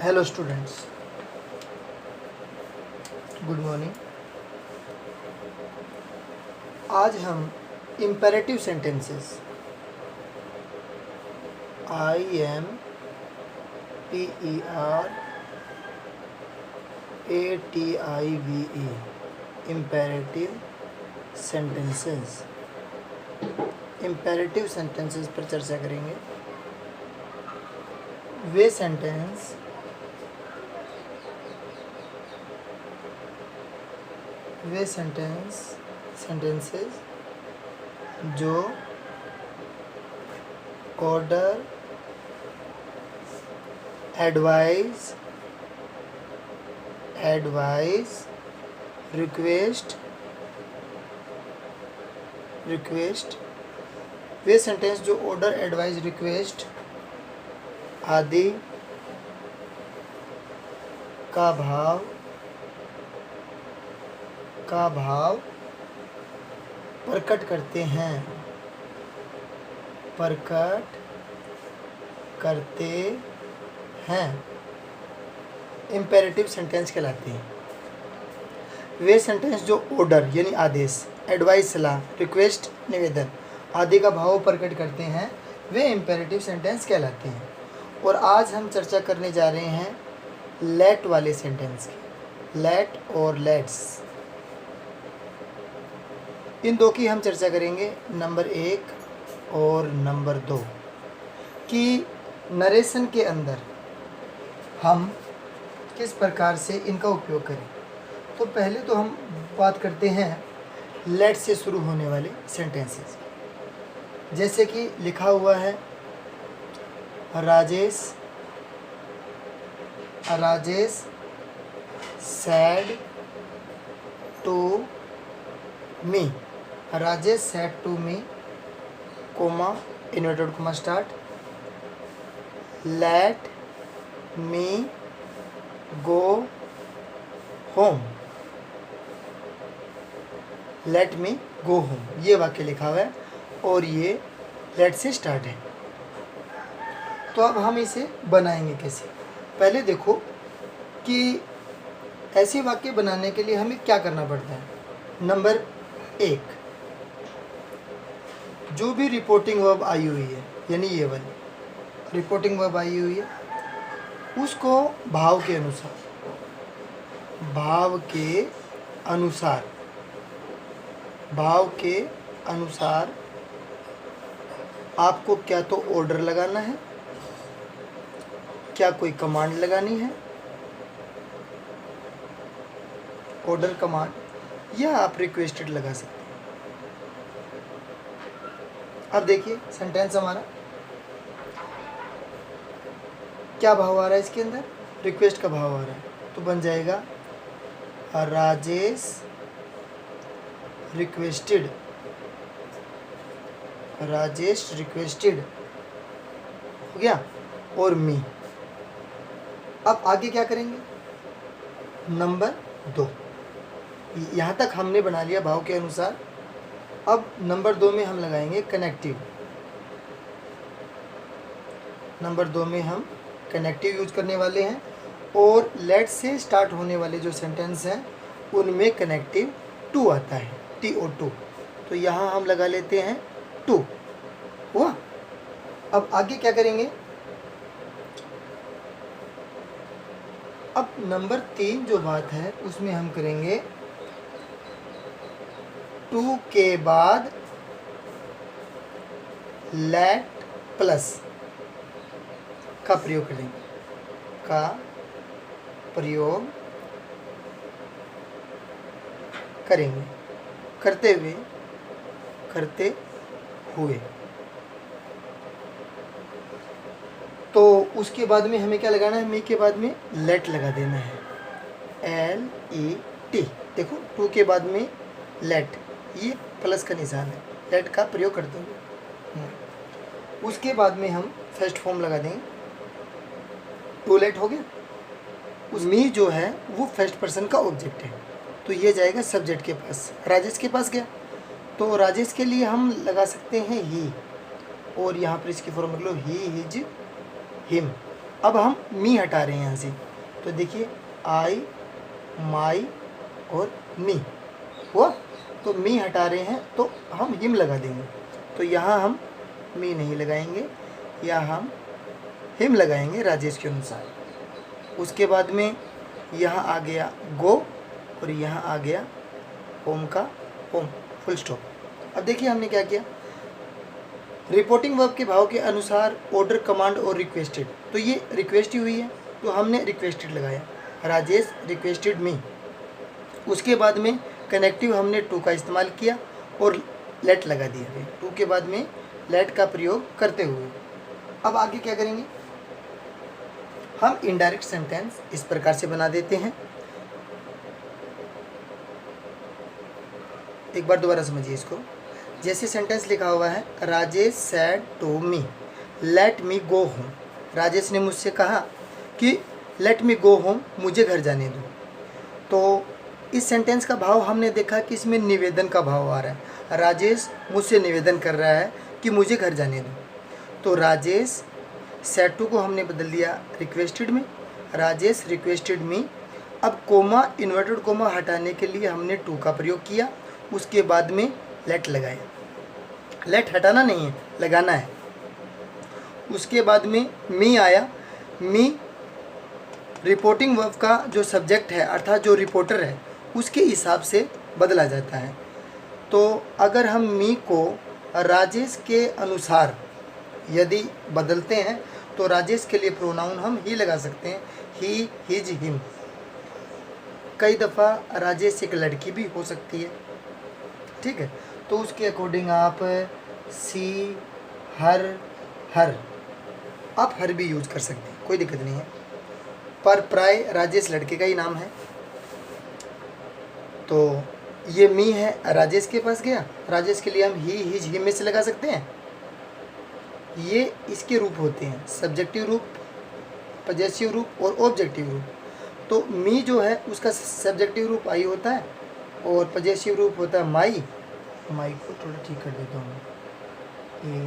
Hello students, good morning. आज हम imperative sentences IMPERATIVE imperative sentences पर चर्चा करेंगे। वे सेंटेंसेस जो ऑर्डर, एडवाइस, रिक्वेस्ट वे सेंटेंस जो ऑर्डर, एडवाइस, रिक्वेस्ट आदि का भाव प्रकट करते हैं इम्पेरेटिव सेंटेंस कहलाते हैं। वे सेंटेंस जो ऑर्डर यानी आदेश, एडवाइस सलाह, रिक्वेस्ट निवेदन आदि का भाव प्रकट करते हैं वे इम्पेरेटिव सेंटेंस कहलाते हैं। और आज हम चर्चा करने जा रहे हैं लेट वाले सेंटेंस की, लेट और लेट्स। इन दो की हम चर्चा करेंगे, नंबर 1 और नंबर 2 कि नरेशन के अंदर हम किस प्रकार से इनका उपयोग करें। तो पहले तो हम बात करते हैं लेट से शुरू होने वाले सेंटेंसेस। जैसे कि लिखा हुआ है Rajesh said to me, Rajesh said to me, comma, inverted comma start, let me go home, ये वाक्य लिखा हुआ है और ये लेट से स्टार्ट है। तो अब हम इसे बनाएंगे कैसे। पहले देखो कि ऐसे वाक्य बनाने के लिए हमें क्या करना पड़ता है। नंबर 1, जो भी रिपोर्टिंग वर्ब आई हुई है, यानी ये वाली रिपोर्टिंग वर्ब आई हुई है, उसको भाव के अनुसार आपको क्या तो ऑर्डर लगाना है, क्या कोई कमांड लगानी है, ऑर्डर कमांड, या आप रिक्वेस्टेड लगा सकते हैं। अब देखिए सेंटेंस हमारा क्या भाव आ रहा है, इसके अंदर रिक्वेस्ट का भाव आ रहा है, तो बन जाएगा राजेश रिक्वेस्टेड हो गया, और मी। अब आगे क्या करेंगे, नंबर 2, यहाँ तक हमने बना लिया भाव के अनुसार। अब नंबर 2 में हम लगाएंगे कनेक्टिव। नंबर 2 में हम कनेक्टिव यूज करने वाले हैं, और लेट से स्टार्ट होने वाले जो सेंटेंस हैं उनमें कनेक्टिव टू आता है, TO2। तो यहाँ हम लगा लेते हैं 2 हुआ। अब आगे क्या करेंगे, अब नंबर 3 जो बात है उसमें हम करेंगे 2 के बाद लेट प्लस का प्रयोग करेंगे, करते हुए। तो उसके बाद में हमें क्या लगाना है, मी के बाद में लेट लगा देना है, LET। देखो 2 के बाद में लेट, ये प्लस का निशान है, लेट का प्रयोग करते हुए। उसके बाद में हम फर्स्ट फॉर्म लगा देंगे, टू लेट हो गया। उस मी जो है वो फर्स्ट पर्सन का ऑब्जेक्ट है, तो ये जाएगा सब्जेक्ट के पास, राजेश के पास गया। तो राजेश के लिए हम लगा सकते हैं ही, और यहाँ पर इसकी फॉर्म लिख लो ही, हिज, हिम। अब हम मी हटा रहे हैं यहाँ से, तो देखिए आई, माई और मी हुआ। तो मी हटा रहे हैं तो हम हिम लगा देंगे, तो यहाँ हम मी नहीं लगाएंगे, या हम हिम लगाएंगे राजेश के अनुसार। उसके बाद में यहाँ आ गया गो और यहाँ आ गया होम का होम, फुल स्टॉप। अब देखिए हमने क्या किया, रिपोर्टिंग वर्ब के भाव के अनुसार ऑर्डर, कमांड और रिक्वेस्टेड, तो ये रिक्वेस्ट ही हुई है तो हमने रिक्वेस्टेड लगाया, राजेश रिक्वेस्टेड मी। उसके बाद में कनेक्टिव हमने टू का इस्तेमाल किया और लेट लगा दिया, टू के बाद में लेट का प्रयोग करते हुए। अब आगे क्या करेंगे, हम इनडायरेक्ट सेंटेंस इस प्रकार से बना देते हैं। एक बार दोबारा समझिए इसको। जैसे सेंटेंस लिखा हुआ है, Rajesh said to me let me go home. Rajesh ने मुझसे कहा कि लेट मी गो होम, मुझे घर जाने दो। तो इस सेंटेंस का भाव हमने देखा कि इसमें निवेदन का भाव आ रहा है। राजेश मुझसे निवेदन कर रहा है कि मुझे घर जाने दो। तो राजेश सैड टू को हमने बदल दिया रिक्वेस्टेड में, राजेश रिक्वेस्टेड मी। अब कोमा, इन्वर्टेड कोमा हटाने के लिए हमने टू का प्रयोग किया, उसके बाद में लेट लगाया। लेट हटाना नहीं है, लगाना है। उसके बाद में मी आया, मी रिपोर्टिंग वर्ब का जो सब्जेक्ट है अर्थात जो रिपोर्टर है उसके हिसाब से बदला जाता है। तो अगर हम मी को राजेश के अनुसार यदि बदलते हैं तो राजेश के लिए प्रोनाउन हम ही लगा सकते हैं, ही, हिज, हिम। कई दफ़ा राजेश एक लड़की भी हो सकती है, ठीक है, तो उसके अकॉर्डिंग आप सी, हर, हर, आप हर भी यूज कर सकते हैं, कोई दिक्कत नहीं है। पर प्राय राजेश लड़के का ही नाम है, तो ये मी है, राजेश के पास गया, राजेश के लिए हम ही, हिज, हिम में से लगा सकते हैं। ये इसके रूप होते हैं, सब्जेक्टिव रूप, पजेसिव रूप और ऑब्जेक्टिव रूप। तो मी जो है उसका सब्जेक्टिव रूप आई होता है और पजेसिव रूप होता है माई। माई को थोड़ा ठीक कर देता हूँ, ये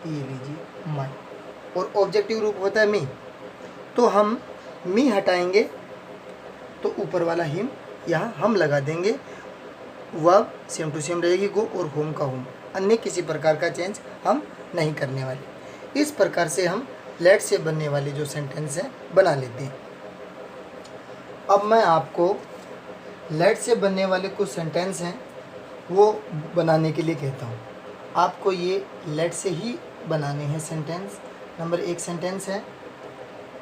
लीजिए माई, और ऑब्जेक्टिव रूप होता है मी। तो हम मी हटाएंगे तो ऊपर वाला हिम यहाँ हम लगा देंगे, वर्ब सेम टू सेम रहेगी, गो और होम का होम, अन्य किसी प्रकार का चेंज हम नहीं करने वाले। इस प्रकार से हम लेट से बनने वाले जो सेंटेंस हैं बना लेते हैं। अब मैं आपको लेट से बनने वाले कुछ सेंटेंस हैं वो बनाने के लिए कहता हूँ। आपको ये लेट से ही बनाने हैं सेंटेंस। नंबर 1 सेंटेंस है,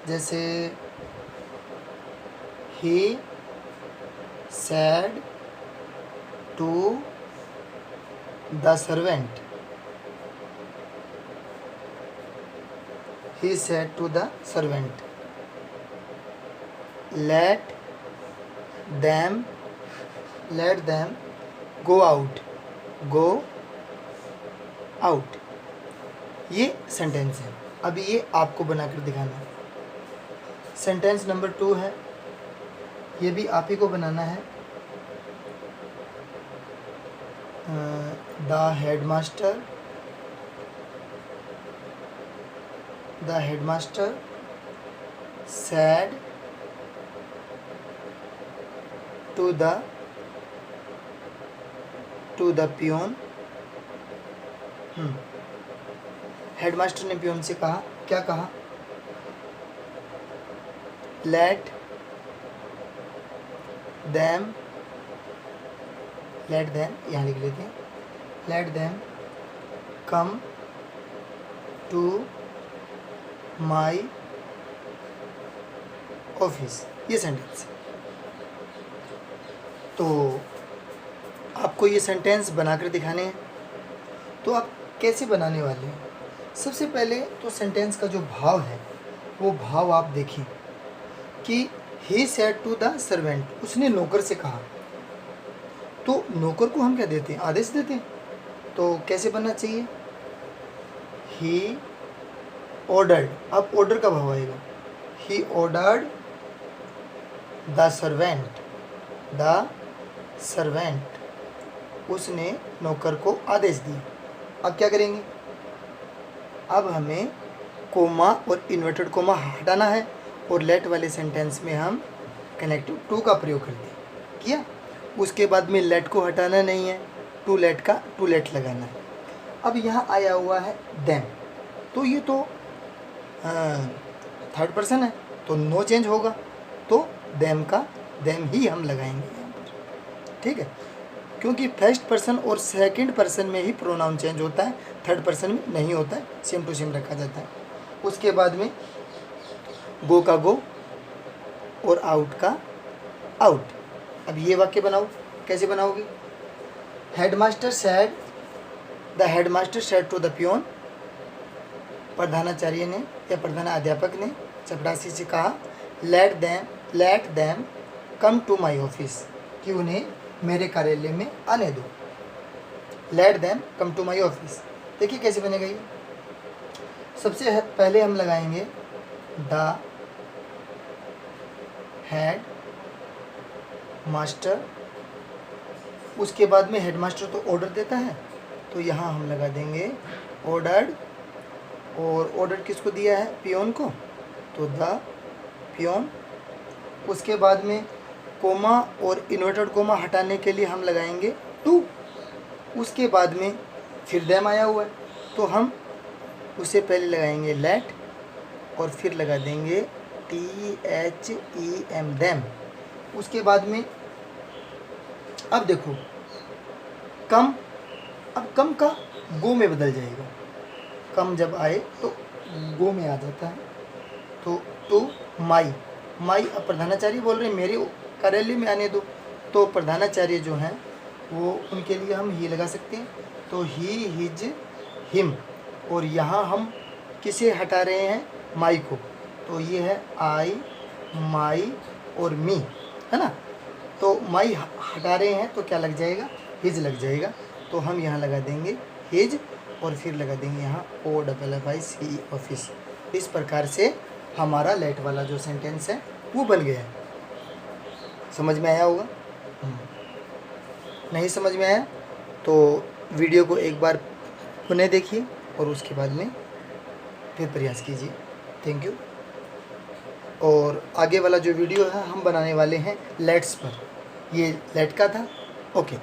जैसे ही said to the servant, he said to the servant, let them go out, go out। ये सेंटेंस है। अभी ये आपको बनाकर दिखाना है। सेंटेंस नंबर 2 है, ये भी आप ही को बनाना है। The headmaster said to the peon, headmaster ने पियोन से कहा, क्या कहा, लेट देम, यहाँ लिख लेते हैं, let them come to my office. ये सेंटेंस है। तो आपको ये सेंटेंस बनाकर दिखाने हैं। तो आप कैसे बनाने वाले हैं? सबसे पहले तो सेंटेंस का जो भाव है वो भाव आप देखें कि he said to the servant, उसने नौकर से कहा। तो नौकर को हम क्या देते हैं? आदेश देते हैं। तो कैसे बनना चाहिए? He ordered. अब ऑर्डर का भाव आएगा, ही ऑर्डर्ड द सर्वेंट, उसने नौकर को आदेश दिया। अब क्या करेंगे? अब हमें कोमा और इन्वर्टेड कोमा हटाना है, और लेट वाले सेंटेंस में हम कनेक्टिव टू का प्रयोग करते हैं, किया। उसके बाद में लेट को हटाना नहीं है, टू लेट का टू लेट लगाना है। अब यहाँ आया हुआ है देम, तो ये तो थर्ड पर्सन है, तो नो चेंज होगा, तो देम का देम ही हम लगाएंगे यहाँ पर, ठीक है, क्योंकि फर्स्ट पर्सन और सेकंड पर्सन में ही प्रोनाउन चेंज होता है, थर्ड पर्सन में नहीं होता है, सेम टू सेम रखा जाता है। उसके बाद में गो का गो और आउट का आउट। अब ये वाक्य बनाओ, कैसे बनाओगे? Headmaster said, the headmaster said to the peon, प्रधानाचार्य ने या प्रधानाध्यापक ने चपरासी से कहा, let them come to my office, कि उन्हें मेरे कार्यालय में आने दो। Let them come to my office, देखिए कैसे बनेगा ये। सबसे पहले हम लगाएंगे द हेड मास्टर, उसके बाद में हेडमास्टर तो ऑर्डर देता है, तो यहाँ हम लगा देंगे ऑर्डर्ड, और ऑर्डर किसको दिया है? पियोन को, तो द पियोन। उसके बाद में कोमा और इन्वर्टेड कोमा हटाने के लिए हम लगाएंगे टू। उसके बाद में फिर देम आया हुआ है, तो हम उससे पहले लगाएंगे लेट, और फिर लगा देंगे THEM देम। उसके बाद में अब देखो कम, अब कम का गो में बदल जाएगा, कम जब आए तो गो में आ जाता है, तो माई, अब प्रधानाचार्य बोल रहे हैं मेरे कार्यालय में आने दो, तो प्रधानाचार्य जो हैं वो उनके लिए हम ही लगा सकते हैं, तो ही हिज हिम। और यहाँ हम किसे हटा रहे हैं? माई को, तो ये है आई, माई और मी, है ना। तो माई हटा रहे हैं तो क्या लग जाएगा? हिज लग जाएगा, तो हम यहाँ लगा देंगे हिज, और फिर लगा देंगे यहाँ OFFIC ऑफिस। इस प्रकार से हमारा लेट वाला जो सेंटेंस है वो बन गया है। समझ में आया होगा? नहीं समझ में आया तो वीडियो को एक बार पुनः देखिए और उसके बाद में फिर प्रयास कीजिए। Thank you. और आगे वाला जो वीडियो है हम बनाने वाले हैं लेट्स पर। ये लेट का था। ओके।